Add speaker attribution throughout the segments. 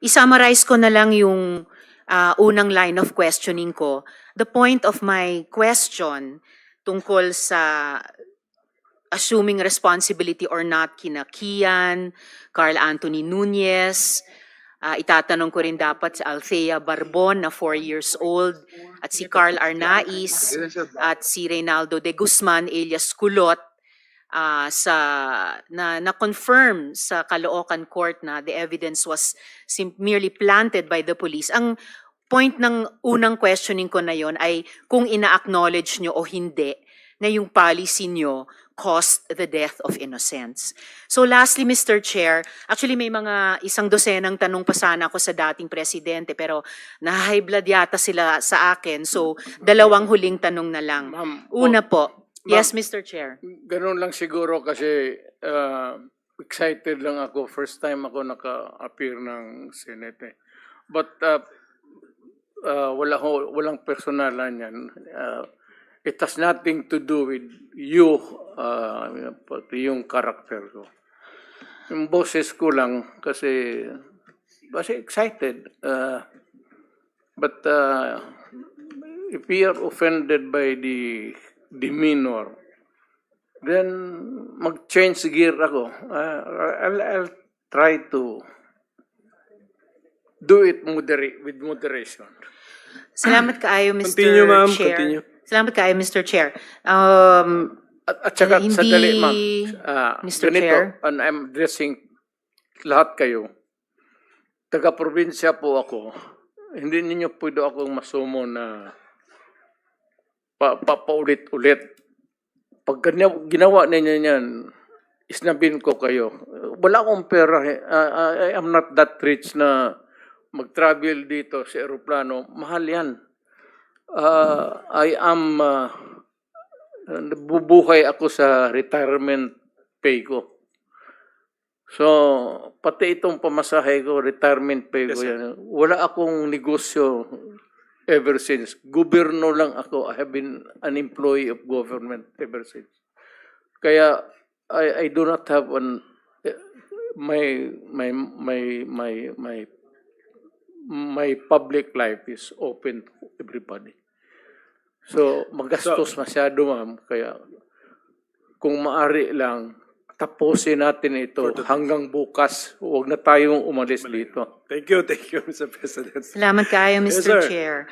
Speaker 1: I-summarize ko na lang yung unang line of questioning ko. The point of my question tungkol sa assuming responsibility or not kina Kian, Carl Anthony Nunez, itatanong ko rin dapat si Althea Barbon na 4 years old, at si Carl Arnaiz, at si Reynaldo de Guzman alias Kulot, na-confirm sa Caloocan Court na the evidence was merely planted by the police. Ang point ng unang questioning ko na yon ay kung ina-acknowledge nyo o hindi na yung policy nyo caused the death of innocents. So lastly, Mr. Chair, actually may mga isang dosenang tanong pa sana ako sa dating presidente pero na-high blood yata sila sa akin. So dalawang huling tanong na lang. Una po. Yes, Mr. Chair.
Speaker 2: Ganun lang siguro kasi excited lang ako. First time ako naka-appear ng Senate. But walang personalan yan. It has nothing to do with you, pati yung character ko. Yung boses ko lang kasi excited. But if we are offended by the demeanor, then mag-change gear ako. I'll try to do it with moderation.
Speaker 1: Salamat kaayo, Mr.
Speaker 3: Continue, ma'am.
Speaker 1: Chair.
Speaker 3: Continue.
Speaker 1: Salamat kaayo, Mr. Chair.
Speaker 2: At saka,
Speaker 1: Hindi,
Speaker 2: sadali, ma'am.
Speaker 1: Mr.
Speaker 2: Ganito,
Speaker 1: Chair.
Speaker 2: and I'm addressing lahat kayo. Taga-probinsya po ako. Hindi ninyo pwede akong masumo na paulit-ulit. Pag ginawa ninyo yan, isnabin ko kayo. Wala akong pera. I am not that rich na mag-travel dito sa aeroplano. Mahal yan. I am, bubuhay ako sa retirement pay ko. So, pati itong pamasahe ko, retirement pay ko yan. Wala akong negosyo ever since. Gobyerno lang ako. I have been an employee of government ever since. Kaya, I do not have my public life is open to everybody. So, magastos masyado, ma'am. Kaya, kung maari lang, tapusin natin ito hanggang bukas. Huwag na tayong umalis dito.
Speaker 3: Thank you, Mr. President.
Speaker 1: Salamat kaayo, Mr.
Speaker 3: sir.
Speaker 1: Chair.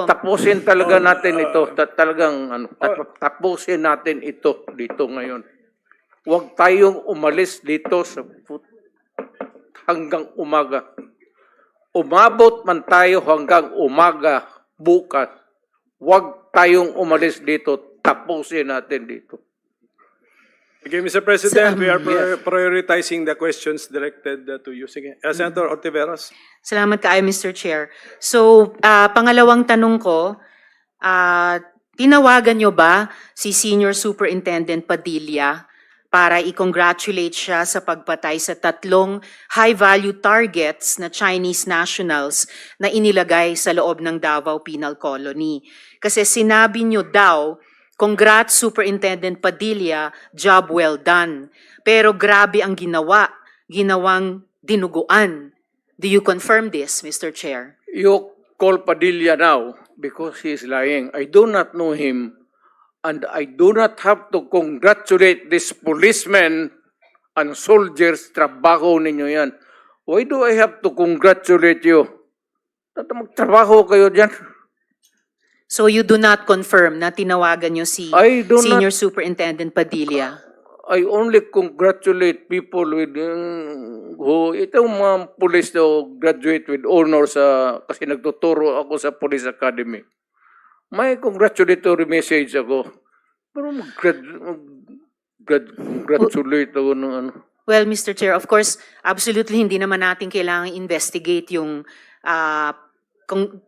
Speaker 2: Tapusin talaga natin ito. Tapusin natin ito dito ngayon. Huwag tayong umalis dito hanggang umaga. Umabot man tayo hanggang umaga bukas. Huwag tayong umalis dito. Tapusin natin dito.
Speaker 3: Okay, Mr. President, we are prioritizing the questions directed to you. Sige. Senator Ortiveros.
Speaker 1: Salamat kaayo, Mr. Chair. So, pangalawang tanong ko, tinawagan nyo ba si Senior Superintendent Padilla para i-congratulate siya sa pagpatay sa 3 high-value targets na Chinese nationals na inilagay sa loob ng Davao Penal Colony? Kasi sinabi nyo daw, "Congrats Superintendent Padilla, job well done." Pero grabe ang ginawang dinuguan. Do you confirm this, Mr. Chair?
Speaker 2: You call Padilla now because he is lying. I do not know him and I do not have to congratulate this policemen and soldiers. Trabaho ninyo yan. Why do I have to congratulate you? Magtrabaho kayo dyan.
Speaker 1: So you do not confirm na tinawagan nyo si
Speaker 2: I do
Speaker 1: Senior
Speaker 2: not-
Speaker 1: Superintendent Padilla?
Speaker 2: I only congratulate people with itong mga police na graduate with honors kasi nagtuturo ako sa Police Academy. May congratulatory message ako. Pero congratulate ako ng ano.
Speaker 1: Well, Mr. Chair, of course, absolutely hindi naman natin kailangan investigate yung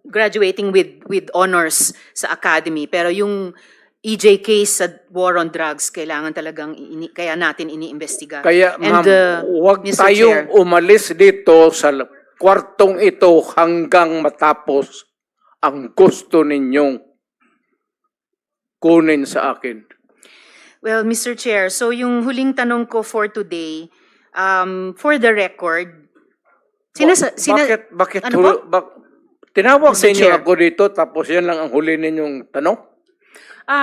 Speaker 1: graduating with honors sa academy. Pero yung EJ case sa war on drugs, kailangan talagang kaya natin iniimbestiga.
Speaker 2: Kaya ma'am, huwag
Speaker 1: Mr.
Speaker 2: tayong
Speaker 1: Chair,
Speaker 2: umalis dito sa kwartong ito hanggang matapos ang gusto ninyong kunin sa akin.
Speaker 1: well, Mr. Chair, so yung huling tanong ko for today, for the record,
Speaker 2: Bakit
Speaker 1: ano po?
Speaker 2: tinawag
Speaker 1: Mr.
Speaker 2: ninyo
Speaker 1: Chair.
Speaker 2: ako dito tapos yan lang ang huli ninyong tanong?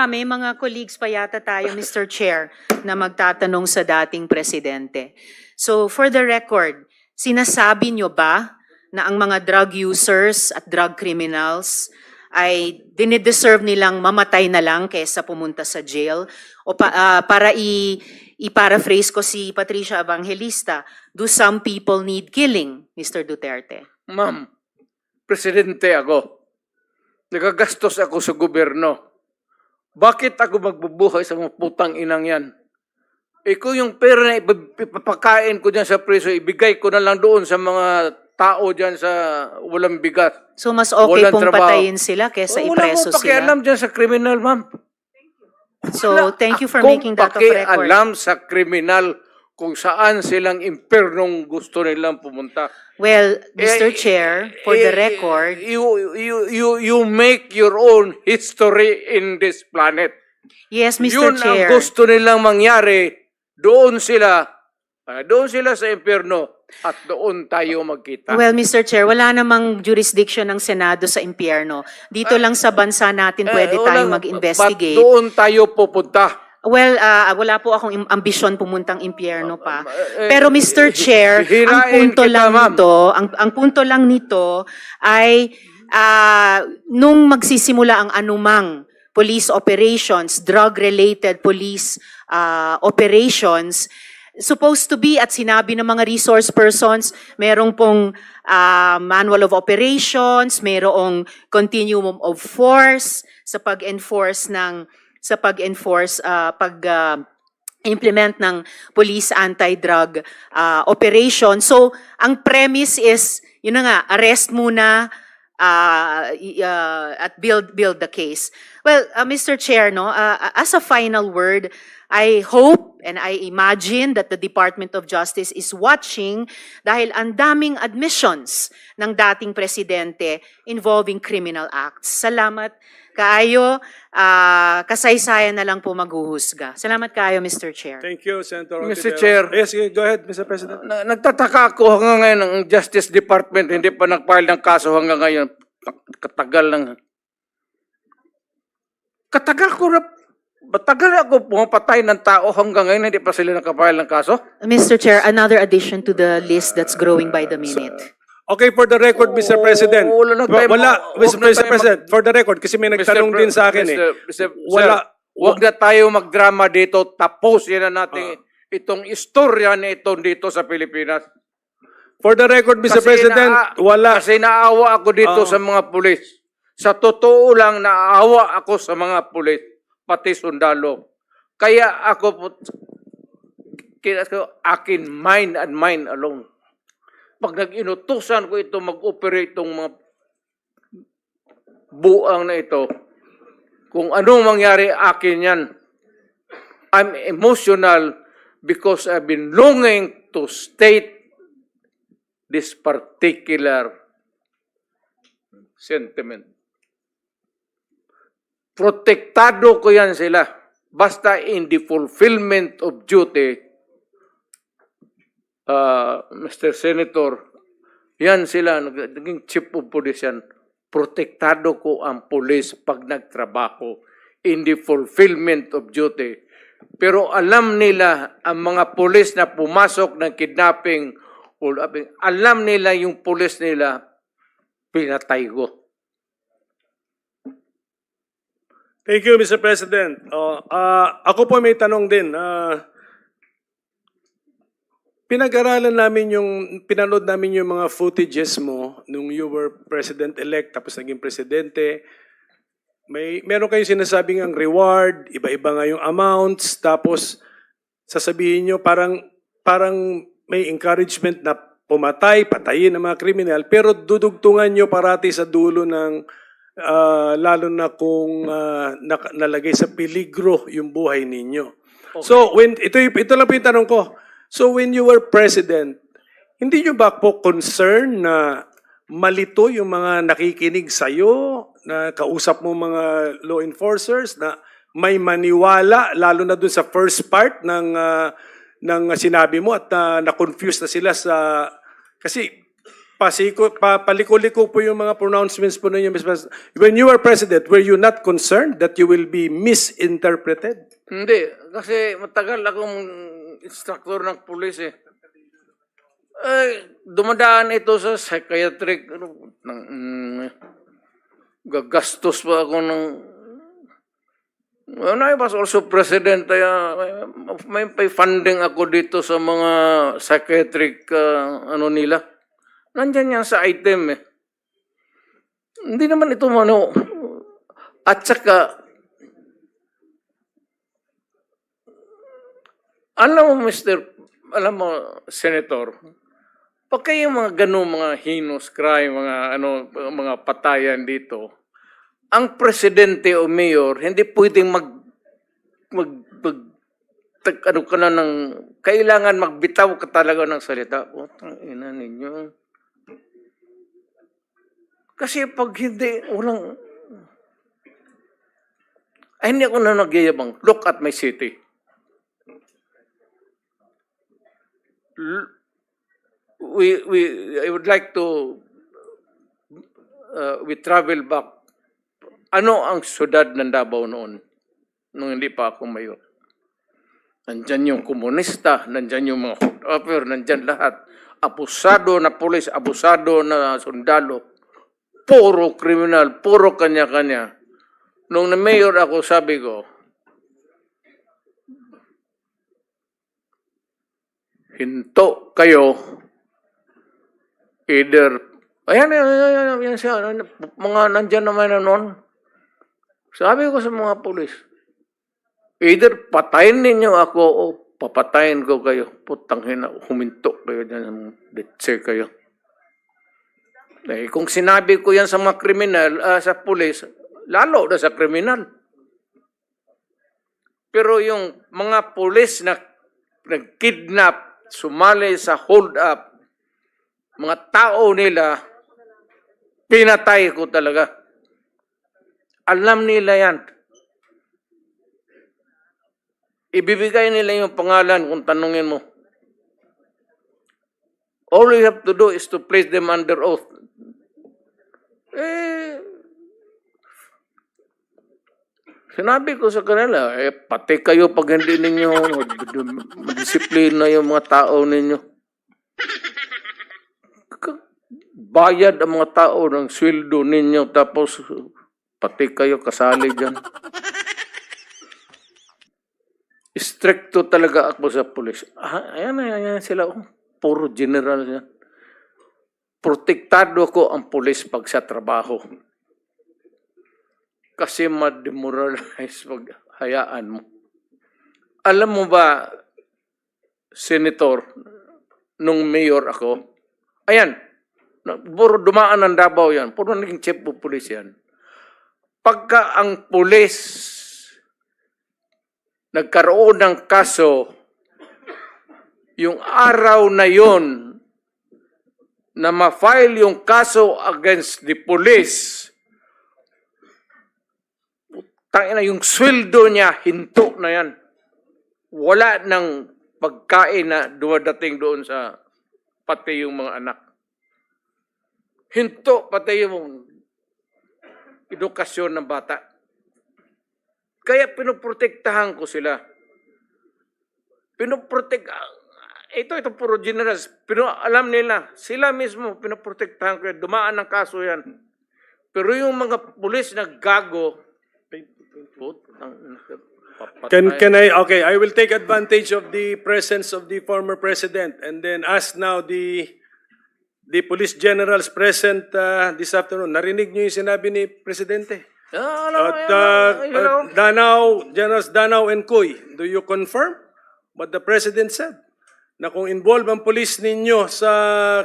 Speaker 1: May mga colleagues pa yata tayo, Mr. Chair, na magtatanong sa dating presidente. So, for the record, sinasabi nyo ba na ang mga drug users at drug criminals ay dinideserve nilang mamatay na lang kaysa pumunta sa jail? O para i-paraphrase ko si Patricia Evangelista, do some people need killing, Mr. Duterte?
Speaker 2: Ma'am, presidente ako. Nagagastos ako sa gobyerno. Bakit ako magbubuhay sa mga putang inang yan? Kung yung pera na ipapakain ko dyan sa preso, ibigay ko na lang doon sa mga tao dyan sa walang bigat.
Speaker 1: So, mas okay
Speaker 2: Walang
Speaker 1: pong
Speaker 2: trabaho.
Speaker 1: patayin sila kaysa
Speaker 2: Wala
Speaker 1: ipreso
Speaker 2: mo pakialam
Speaker 1: sila?
Speaker 2: dyan sa kriminal, ma'am.
Speaker 1: So, thank you for
Speaker 2: Akong
Speaker 1: making that of record.
Speaker 2: pakialam sa kriminal kung saan silang impernong gusto nilang pumunta.
Speaker 1: Well, Mr.
Speaker 2: Eh,
Speaker 1: Chair, for the record,
Speaker 2: You make your own history in this planet.
Speaker 1: yes, Mr.
Speaker 2: Yun
Speaker 1: Chair.
Speaker 2: ang gusto nilang mangyari. Doon sila sa impyerno at doon tayo magkita.
Speaker 1: Well, Mr. Chair, wala namang jurisdiction ng Senado sa impyerno. Dito lang sa bansa natin pwede tayong mag-investigate.
Speaker 2: Ba't doon tayo pupunta?
Speaker 1: Well, wala po akong ambisyon pumuntang impyerno pa. Pero Mr. Chair, ang
Speaker 2: hirain
Speaker 1: punto
Speaker 2: kita,
Speaker 1: lang
Speaker 2: ma'am.
Speaker 1: nito, ang punto lang nito ay nung magsisimula ang anumang police operations, drug-related police operations, supposed to be at sinabi ng mga resource persons, merong pong manual of operations, merong continuum of force sa pag-enforce implement ng police anti-drug operation. So, ang premise is, yun na nga, arrest muna at build the case. Well, Mr. Chair, no, as a final word, I hope and I imagine that the Department of Justice is watching dahil ang daming admissions ng dating presidente involving criminal acts. Salamat kaayo, kasaysayan na lang po maghuhusga. Salamat kaayo, Mr. Chair.
Speaker 3: Thank you, Senator
Speaker 2: Mr.
Speaker 3: Ontiveros.
Speaker 2: Chair.
Speaker 3: Yes, go ahead, Mr. President.
Speaker 2: Nagtataka ako hanggang ngayon ang Justice Department hindi pa nag-file ng kaso hanggang ngayon. Katagal lang. Matagal ako pumapatay ng tao hanggang ngayon hindi pa sila nakapile ng kaso?
Speaker 1: Mr. Chair, another addition to the list that's growing by the minute.
Speaker 3: Okay, for the record, Mr. President.
Speaker 2: wala na tayo
Speaker 3: Mr. President, for the record, kasi may nagtanong din sa akin
Speaker 2: Huwag na tayo magdrama dito. Tapusin na natin itong istorya na ito dito sa Pilipinas.
Speaker 3: For the record, Mr. President,
Speaker 2: Kasi naawa ako dito sa mga pulis. Sa totoo lang, naawa ako sa mga pulis, pati sundalo. Kaya ako, akin mind and mind alone. Pag nag-inutusan ko ito, mag-operate itong mga buang na ito, kung anong mangyari akin yan, I'm emotional because I've been longing to state this particular sentiment. Protektado ko yan sila. Basta in the fulfillment of duty, Mr. Senator, yan sila, naging chief of police yan. Protektado ko ang police pag nagtrabaho in the fulfillment of duty. Pero alam nila, ang mga police na pumasok ng kidnapping, alam nila yung police nila, pinatay ko.
Speaker 3: Thank you, Mr. President. Ako po may tanong din. Pinag-aralan namin pinanood namin yung mga footages mo nung you were president-elect tapos naging presidente. Meron kayong sinasabing ang reward, iba-iba nga yung amounts, tapos sasabihin nyo parang may encouragement na patayin ng mga kriminal, pero dudugtungan nyo parati sa dulo ng lalo na kung nalagay sa peligro yung buhay ninyo. Okay. So, ito lang po yung tanong ko. So, when you were president, hindi nyo ba po concern na malito yung mga nakikinig sa'yo, na kausap mo mga law enforcers, na may maniwala, lalo na dun sa first part ng sinabi mo at na-confuse na sila kasi paliko-liko po yung mga pronouncements po ninyo, Mr. President. When you were President, were you not concerned that you will be misinterpreted?
Speaker 2: Hindi, kasi matagal akong instructor ng pulis eh. Ay, dumadaan ito sa psychiatric, gagastos pa ako ng, when I was also president, may funding ako dito sa mga psychiatric, nila. Nandyan yan sa item eh. Hindi naman ito at saka, alam mo, Senator, pag kayo mga ganun, mga heinous crime, mga patayan dito, ang presidente o mayor, hindi pwedeng kailangan magbitaw ka talaga ng salita. Putang ina ninyo. Kasi pag hindi, hindi ako na nagyayabang. Look at my city. I would like to we travel back. Ano ang syudad ng Davao noon nung hindi pa ako mayor? Nandyan yung komunista, nandyan yung mga hold-upper, nandyan lahat. Abusado na pulis, abusado na sundalo. Puro kriminal, puro kanya-kanya. Nung na mayor ako, sabi ko, hinto kayo, either, ayan siya, mga nandyan naman na noon. Sabi ko sa mga pulis, either patayin ninyo ako o papatayin ko kayo. Putang hina, huminto kayo dyan, ditse kayo. Eh, kung sinabi ko yan sa mga kriminal, sa pulis, lalo na sa kriminal. Pero yung mga pulis na nag-kidnap, sumali sa hold-up, mga tao nila, pinatay ko talaga. Alam nila yan. Ibibigay nila yung pangalan kung tanungin mo. All you have to do is to place them under oath. Sinabi ko sa kanila, pati kayo pag hindi ninyo madisiplina yung mga tao ninyo. Bayad ang mga tao ng sweldo ninyo tapos pati kayo kasali dyan. Stricto talaga ako sa pulis. Ayan sila. Puro general yan. Protektado ko ang pulis pag sa trabaho. Kasi ma-demoralize pag hayaan mo. Alam mo ba, Senator, nung mayor ako, ayan, puro dumaan ng Davao yan, puro naging chief of police yan. Pagka ang pulis nagkaroon ng kaso, yung araw na yon na ma-file yung kaso against the police, tangina yung sweldo niya, hinto na yan. Wala nang pagkain na dumadating doon sa pati yung mga anak. Hinto pati yung edukasyon ng bata. Kaya pinoprotektahan ko sila. Ito puro generals. Pero alam nila, sila mismo pinoprotektahan ko. Dumaan ng kaso yan. Pero yung mga pulis na gago,
Speaker 3: I will take advantage of the presence of the former president and then ask now the police generals present this afternoon. Narinig niyo yung sinabi ni Presidente? Generals Danao and Coy, do you confirm what the President said? Na kung involved ang police ninyo sa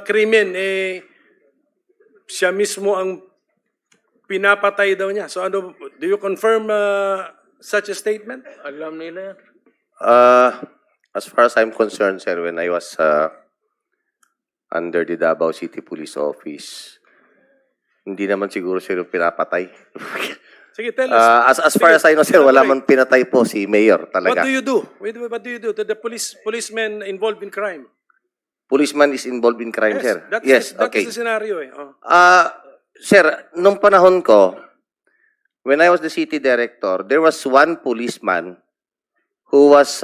Speaker 3: krimen, siya mismo ang pinapatay daw niya. So do you confirm such a statement?
Speaker 2: alam nila yan.
Speaker 4: As far as I'm concerned, sir, when I was under the Davao City Police Office, hindi naman siguro sir yung pinapatay.
Speaker 3: Sige, tell us.
Speaker 4: As far as I know, sir, wala man pinatay po si Mayor talaga.
Speaker 3: What do you do? What do you do to the policemen involved in crime?
Speaker 4: policeman is involved in crime, sir. Yes,
Speaker 3: That
Speaker 4: okay.
Speaker 3: is the scenario eh. Oh.
Speaker 4: Sir, nung panahon ko, when I was the city director, there was one policeman who was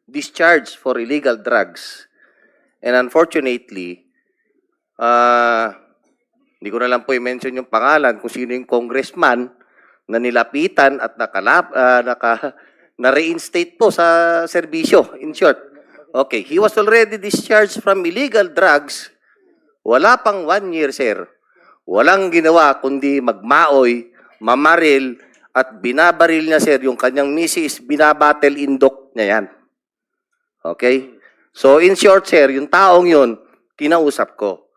Speaker 4: discharged for illegal drugs. And unfortunately, hindi ko na lang po i-mention yung pangalan kung sino yung congressman na nilapitan at na-reinstate po sa serbisyo, in short. Okay, he was already discharged from illegal drugs. Wala pang 1 year, sir. Walang ginawa kundi magmaoy, mamaril, at binabaril niya, sir, yung kanyang misis, binabattle indok niya yan. Okay? So, in short, sir, yung taong yun, kinausap ko.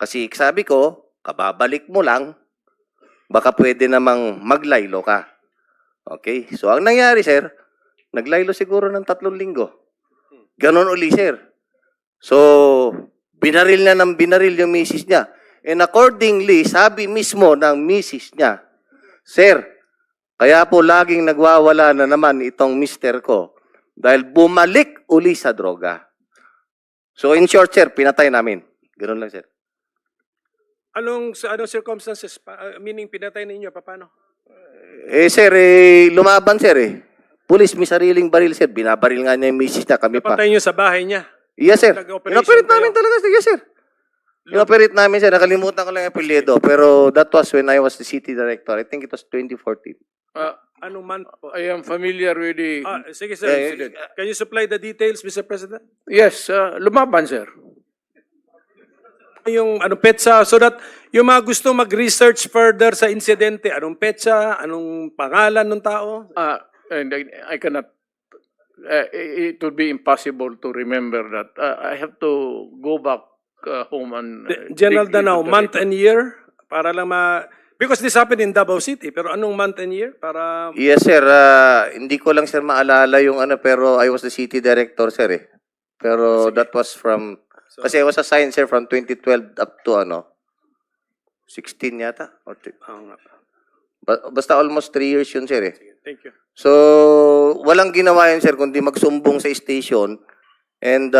Speaker 4: Kasi sabi ko, kababalik mo lang, baka pwede namang maglaylo ka. Okay? So, ang nangyari, sir, naglaylo siguro ng 3 linggo. Ganon uli, sir. So, binaril na ng binaril yung misis niya. And accordingly, sabi mismo ng misis niya, Sir, kaya po laging nagwawala na naman itong mister ko dahil bumalik uli sa droga. So in short, sir, pinatay namin. Ganun lang, sir.
Speaker 3: Anong circumstances? Meaning pinatay ninyo, paano?
Speaker 4: Sir, lumaban, sir, Pulis, may sariling baril, sir. Binabaril nga niya yung misis niya, kami pa.
Speaker 3: Napatay nyo sa bahay niya.
Speaker 4: Yes, sir.
Speaker 3: Nag-operation
Speaker 4: Inoperate
Speaker 3: kayo.
Speaker 4: namin talaga, yes, sir. Inoperate namin, sir. Nakalimutan ko lang yung apelyido. Pero that was when I was the city director. I think it was 2014.
Speaker 3: Anong month po?
Speaker 2: I am familiar with the...
Speaker 3: Sige, sir. Can you supply the details, Mr. President?
Speaker 2: Yes, lumaban, sir.
Speaker 3: Yung anong petsa, so that yung mga gusto mag-research further sa insidente, anong petsa, anong pangalan ng tao?
Speaker 2: And I cannot... it would be impossible to remember that. I have to go back home and...
Speaker 3: General
Speaker 2: dig into
Speaker 3: Danao,
Speaker 2: the
Speaker 3: month
Speaker 2: record.
Speaker 3: and year? Para lang because this happened in Davao City, pero anong month and year? Para...
Speaker 4: Yes, sir. Hindi ko lang, sir, maalala yung pero I was the city director, sir, Pero that was from... Kasi I was assigned, sir, from 2012 up to 16 yata? Or basta almost 3 years yun, sir,
Speaker 3: Thank you.
Speaker 4: So, walang ginawa yun, sir, kundi magsumbong sa station. And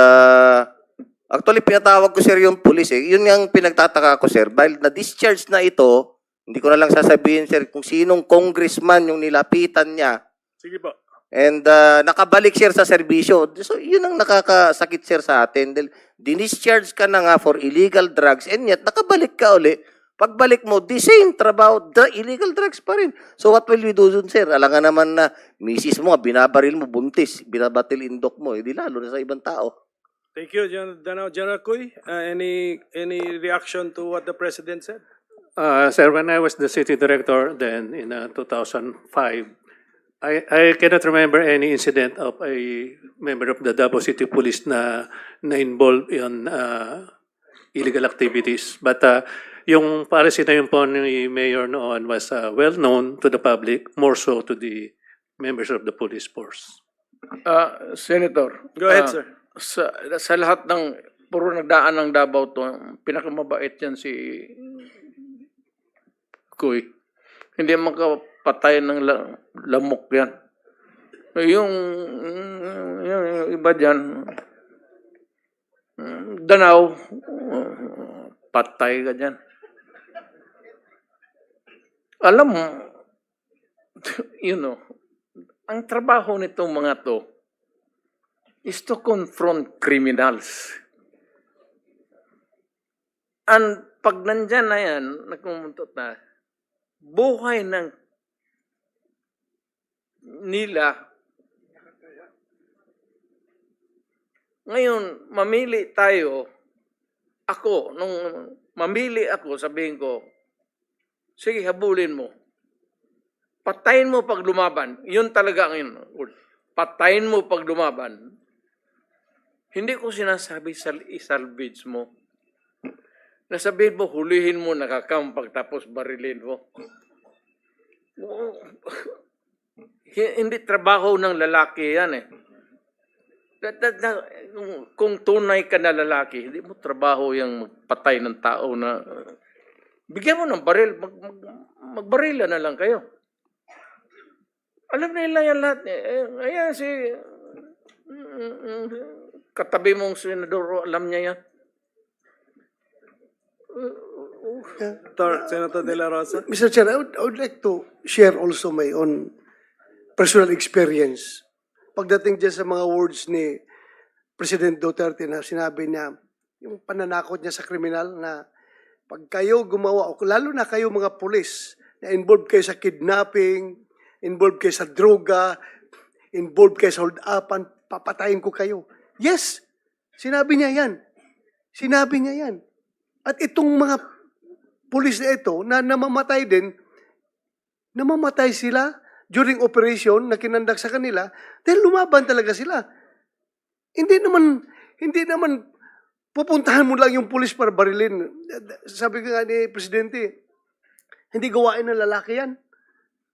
Speaker 4: actually, pinatawag ko, sir, yung police, Yun yung pinagtataka ko, sir. Dahil na-discharge na ito, hindi ko na lang sasabihin, sir, kung sinong congressman yung nilapitan niya.
Speaker 3: Sige po.
Speaker 4: And nakabalik, sir, sa serbisyo. So, yun ang nakakasakit, sir, sa atin. Dahil dinischarge ka na nga for illegal drugs and yet nakabalik ka uli. Pagbalik mo, the same trabaho, the illegal drugs pa rin. So, what will we do dun, sir? Alam nga naman na misis mo, binabaril mo, buntis, binabatil indok mo. Di lalo na sa ibang tao.
Speaker 3: Thank you, General Danao. General Cuy, any reaction to what the President said?
Speaker 5: Sir, when I was the city director then in 2005, I cannot remember any incident of a member of the Davao City Police na involved in illegal activities. But yung policy na yun po ni Mayor noon was well known to the public, more so to the members of the police force.
Speaker 2: Senator.
Speaker 3: Go ahead, sir.
Speaker 2: Sa lahat ng puro nagdaan ng Davao to, pinakamabait yan si Kuy. Hindi makapatay ng lamok yan. Yung iba dyan, Danao, patay ka dyan. Alam mo, ang trabaho nitong mga to is to confront criminals. And pag nandyan na yan, nagkumuntot na, buhay ng nila. Ngayon, mamili tayo. Nung mamili ako, sabihin ko, sige, habulin mo. Patayin mo pag lumaban. Yun talaga ang word. Patayin mo pag lumaban. Hindi ko sinasabi isalvage mo. Nasabihin mo, hulihin mo, nakakampag, tapos barilin mo. Hindi trabaho ng lalaki yan Kung tunay ka na lalaki, hindi mo trabaho yung magpatay ng tao na bigyan mo ng baril, magbarila na lang kayo. Alam nila yan lahat. Ayan katabi mong senador, alam niya yan.
Speaker 3: Senator De La Rosa.
Speaker 6: Mr. Chair, I would like to share also my own personal experience. Pagdating dyan sa mga words ni President Duterte na sinabi niya, yung pananakot niya sa kriminal na pag kayo gumawa, o lalo na kayo mga pulis, na involved kayo sa kidnapping, involved kayo sa droga, involved kayo sa hold-upan, papatayin ko kayo. Yes, sinabi niya yan. Sinabi niya yan. At itong mga pulis na ito, na namamatay din, namamatay sila during operation na kinandak sa kanila dahil lumaban talaga sila. Hindi naman pupuntahan mo lang yung pulis para barilin. Sabi ko nga ni Presidente, hindi gawain ng lalaki yan.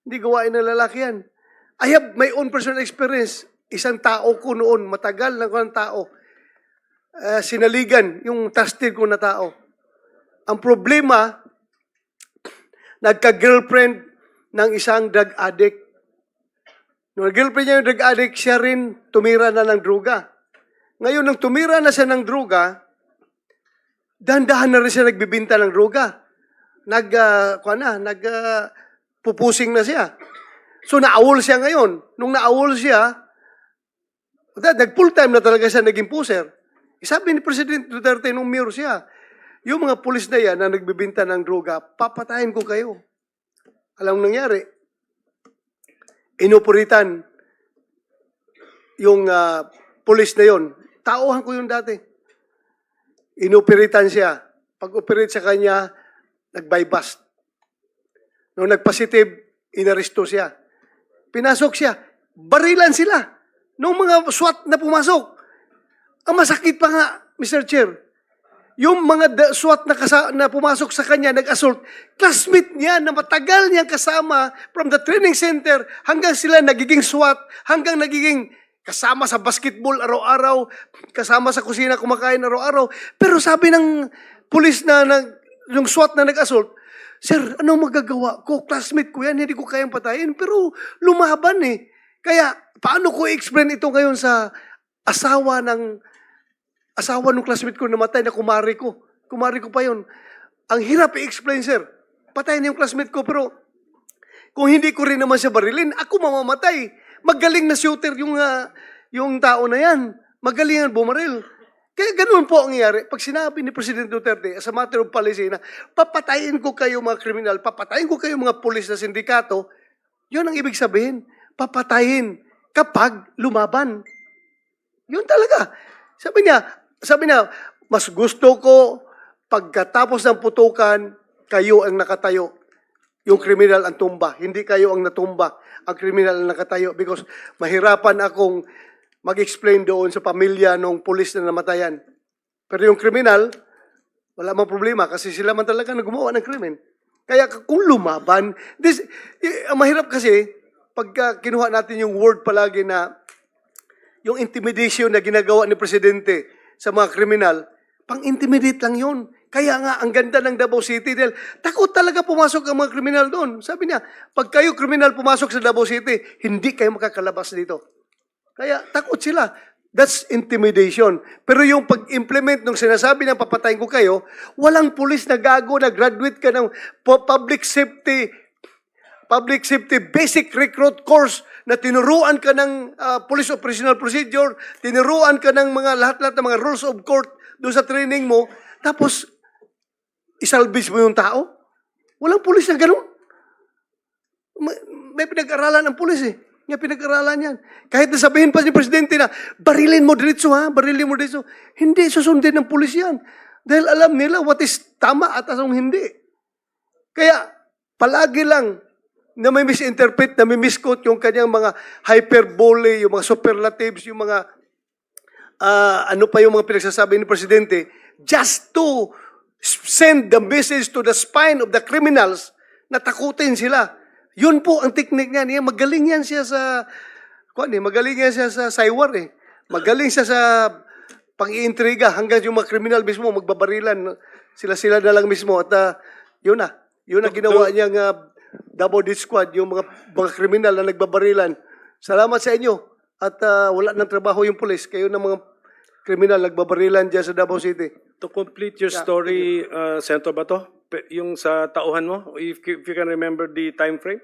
Speaker 6: Hindi gawain ng lalaki yan. I have my own personal experience. Isang tao ko noon, matagal na ko ng tao, sinaligan yung trusted ko na tao. Ang problema, nagka-girlfriend ng isang drug addict. Nung girlfriend niya yung drug addict, siya rin tumira na ng droga. Ngayon, nung tumira na siya ng droga, dahan-dahan na rin siya nagbibinta ng droga. Pupusing na siya. So, naawol siya ngayon. Nung naawol siya, nag-full time na talaga siya naging puser. Sabi ni President Duterte nung mayor siya, yung mga pulis na yan na nagbibinta ng droga, papatayin ko kayo. Alam mo nangyari? Inoporitan yung pulis na yon. Tauhan ko yun dati. Inoperitan siya. Pag-operate sa kanya, nag-bypass. Nung nag-positive, inaresto siya. Pinasok siya. Barilan sila. Nung mga SWAT na pumasok. Ang masakit pa nga, Mr. Chair, yung mga SWAT na pumasok sa kanya, nag-assault, classmate niya na matagal niyang kasama from the training center hanggang sila nagiging SWAT, hanggang nagiging kasama sa basketball araw-araw, kasama sa kusina kumakain araw-araw. Pero sabi ng pulis yung SWAT na nag-assault, Sir, ano magagawa ko? Classmate ko yan, hindi ko kayang patayin. Pero lumaban eh. Kaya, paano ko i-explain ito ngayon sa asawa ng classmate ko na namatay na kumari ko? Kumari ko pa yun. Ang hirap i-explain, sir. Patayin na yung classmate ko, pero kung hindi ko rin naman siya barilin, ako mamamatay. Magaling na shooter yung tao na yan. Magaling ang bumaril. Kaya ganun po ang nangyari. Pag sinabi ni President Duterte, as a matter of policy, na papatayin ko kayo mga kriminal, papatayin ko kayo mga pulis na sindikato, yun ang ibig sabihin. Papatayin kapag lumaban. Yun talaga. Sabi niya, mas gusto ko pagkatapos ng putukan, kayo ang nakatayo. Yung kriminal ang tumba. Hindi kayo ang natumba. Ang kriminal ang nakatayo. Because mahirapan akong mag-explain doon sa pamilya ng pulis na namatayan. Pero yung kriminal, wala mang problema kasi sila man talaga na gumawa ng krimen. Kaya kung lumaban, mahirap kasi pagka kinuha natin yung word palagi na yung intimidation na ginagawa ni Presidente sa mga kriminal, pang-intimidate lang yun. Kaya nga, ang ganda ng Davao City dahil takot talaga pumasok ang mga kriminal doon. Sabi niya, pag kayo kriminal pumasok sa Davao City, hindi kayo makakalabas dito. Kaya takot sila. That's intimidation. Pero yung pag-implement ng sinasabi ng papatayin ko kayo, walang pulis na gago na graduate ka ng public safety basic recruit course na tinuruan ka ng police operational procedure, tinuruan ka ng mga lahat-lahat ng mga rules of court doon sa training mo, tapos isalvage mo yung tao? Walang pulis na ganun. May pinag-aralan ng pulis eh. Nga pinag-aralan yan. Kahit nasabihin pa ni Presidente na, barilin mo diretso ha, barilin mo diretso. Hindi, susundin ng pulis yan. Dahil alam nila what is tama at anong hindi. Kaya, palagi lang na may misinterpret, na may misquote yung kanyang mga hyperbole, yung mga superlatives, yung mga, ano pa yung mga pinagsasabi ni Presidente, just to send the message to the spine of the criminals na takutin sila. Yun po ang technique niya. Magaling yan siya sa saywar eh. Magaling siya sa pang-iintriga hanggang yung mga kriminal mismo magbabarilan. Sila na lang mismo. At yun na. Yun ang ginawa niyang Davao Death Squad, yung mga kriminal na nagbabarilan. Salamat sa inyo. At wala ng trabaho yung pulis. Kayo ng mga kriminal nagbabarilan dyan sa Davao City.
Speaker 3: To complete your story, Senator Bato, yung sa tauhan mo, if you can remember the time frame?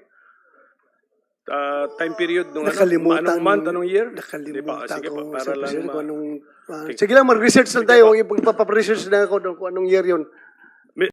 Speaker 3: Time period nung
Speaker 6: Nakalimutan.
Speaker 3: anong month, anong year?
Speaker 6: Nakalimutan
Speaker 3: Sige
Speaker 6: ko.
Speaker 3: pa, para lang
Speaker 6: Kung anong, sige lang, mag-research lang tayo. Magpaparesearch na ako kung anong year yun.